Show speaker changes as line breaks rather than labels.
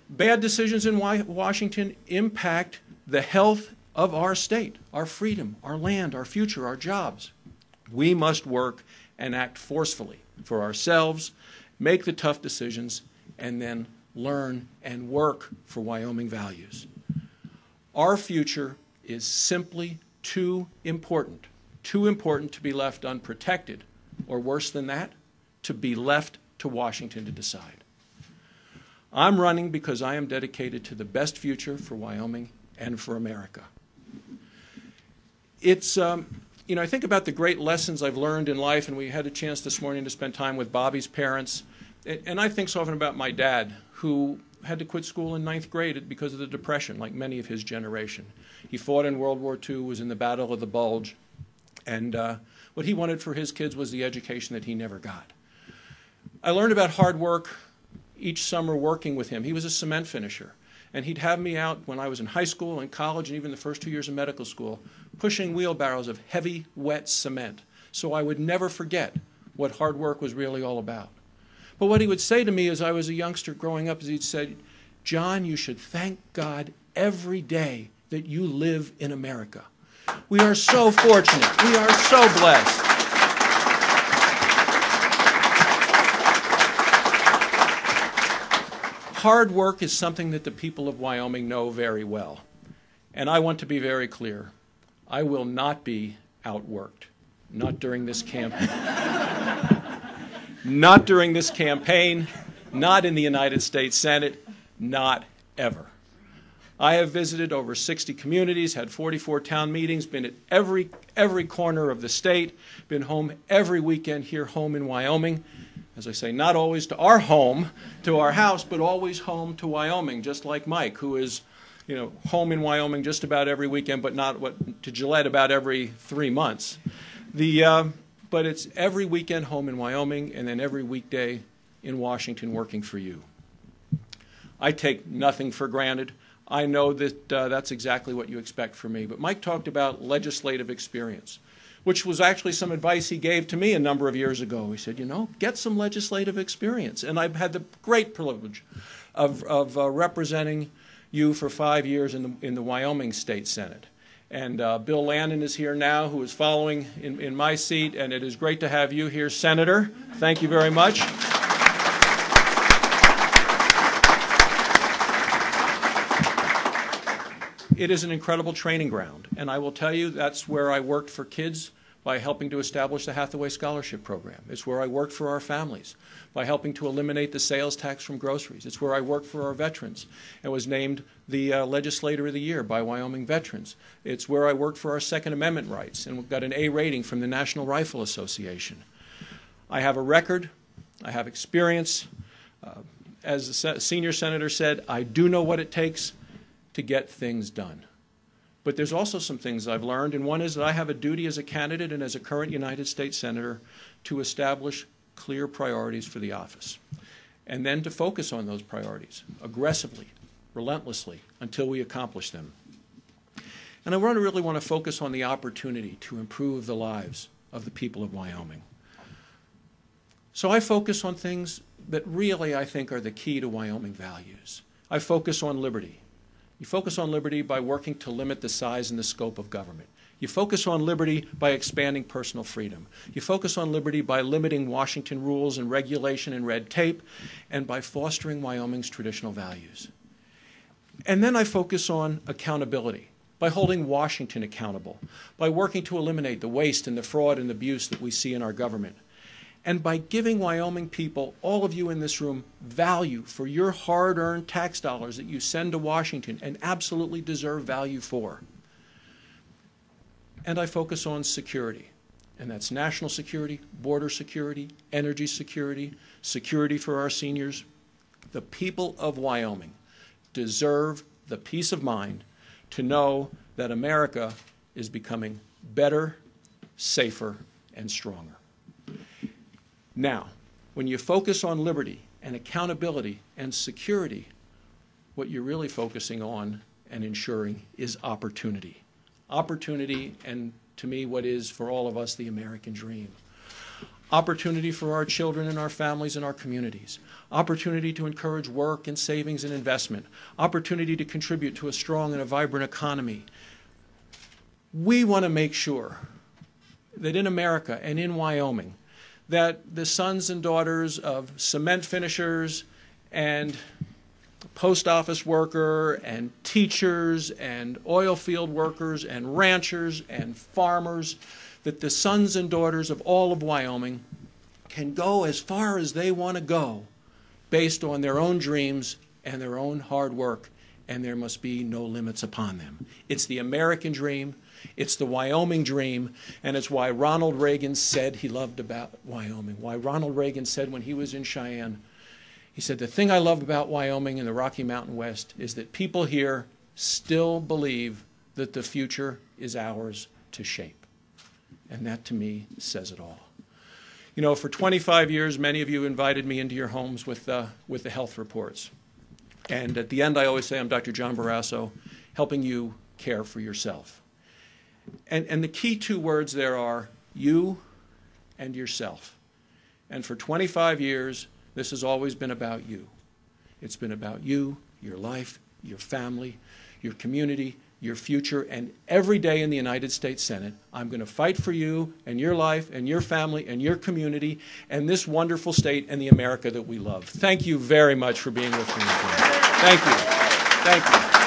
Bad decisions in Washington impact the health of our state, our freedom, our land, our future, our jobs. We must work and act forcefully for ourselves, make the tough decisions, and then learn and work for Wyoming values. Our future is simply too important to be left unprotected, or worse than that, to be left to Washington to decide. I'm running because I am dedicated to the best future for Wyoming and for America. It's, you know, I think about the great lessons I've learned in life, and we had a chance this morning to spend time with Bobby's parents, and I think so often about my dad, who had to quit school in 9th grade because of the Depression, like many of his generation. He fought in World War II, was in the Battle of the Bulge, and what he wanted for his kids was the education that he never got. I learned about hard work each summer working with him. He was a cement finisher, and he'd have me out when I was in high school and college and even the first 2 years of medical school, pushing wheelbarrows of heavy, wet cement, so I would never forget what hard work was really all about. But what he would say to me as I was a youngster growing up is he'd say, "John, you should thank God every day that you live in America. We are so fortunate. We are so blessed." Hard work is something that the people of Wyoming know very well. And I want to be very clear. I will not be outworked. Not during this campaign. Not during this campaign. Not in the United States Senate. Not ever. I have visited over 60 communities, had 44 town meetings, been at every corner of the state, been home every weekend here, home in Wyoming. As I say, not always to our home, to our house, but always home to Wyoming, just like Mike, who is, you know, home in Wyoming just about every weekend, but not to Gillette about every 3 months. But it's every weekend home in Wyoming, and then every weekday in Washington working for you. I take nothing for granted. I know that that's exactly what you expect from me. But Mike talked about legislative experience, which was actually some advice he gave to me a number of years ago. He said, you know, get some legislative experience. And I've had the great privilege of representing you for 5 years in the Wyoming State Senate. And Bill Landon is here now, who is following in my seat, and it is great to have you here, Senator. Thank you very much. It is an incredible training ground, and I will tell you that's where I worked for kids by helping to establish the Hathaway Scholarship Program. It's where I worked for our families by helping to eliminate the sales tax from groceries. It's where I worked for our veterans and was named the Legislator of the Year by Wyoming Veterans. It's where I worked for our Second Amendment rights and got an A rating from the National Rifle Association. I have a record. I have experience. As the senior senator said, I do know what it takes to get things done. But there's also some things I've learned, and one is that I have a duty as a candidate and as a current United States Senator to establish clear priorities for the office, and then to focus on those priorities aggressively, relentlessly, until we accomplish them. And I really want to focus on the opportunity to improve the lives of the people of Wyoming. So I focus on things that really I think are the key to Wyoming values. I focus on liberty. You focus on liberty by working to limit the size and the scope of government. You focus on liberty by expanding personal freedom. You focus on liberty by limiting Washington rules and regulation and red tape, and by fostering Wyoming's traditional values. And then I focus on accountability, by holding Washington accountable, by working to eliminate the waste and the fraud and abuse that we see in our government, and by giving Wyoming people, all of you in this room, value for your hard-earned tax dollars that you send to Washington and absolutely deserve value for. And I focus on security, and that's national security, border security, energy security, security for our seniors. The people of Wyoming deserve the peace of mind to know that America is becoming better, safer, and stronger. Now, when you focus on liberty and accountability and security, what you're really focusing on and ensuring is opportunity. Opportunity, and to me, what is for all of us the American dream. opportunity for our children and our families and our communities, opportunity to encourage work and savings and investment, opportunity to contribute to a strong and a vibrant economy. We want to make sure that in America and in Wyoming, that the sons and daughters of cement finishers and post office worker and teachers and oil field workers and ranchers and farmers, that the sons and daughters of all of Wyoming can go as far as they want to go based on their own dreams and their own hard work, and there must be no limits upon them. It's the American dream, it's the Wyoming dream, and it's why Ronald Reagan said he loved about Wyoming, why Ronald Reagan said when he was in Cheyenne, he said, the thing I love about Wyoming and the Rocky Mountain West is that people here still believe that the future is ours to shape. And that, to me, says it all. You know, for 25 years, many of you invited me into your homes with the health reports. And at the end, I always say, I'm Dr. John Barrasso, helping you care for yourself. And the key two words there are you and yourself. And for 25 years, this has always been about you. It's been about you, your life, your family, your community, your future, and every day in the United States Senate, I'm going to fight for you and your life and your family and your community and this wonderful state and the America that we love. Thank you very much for being with me. Thank you. Thank you.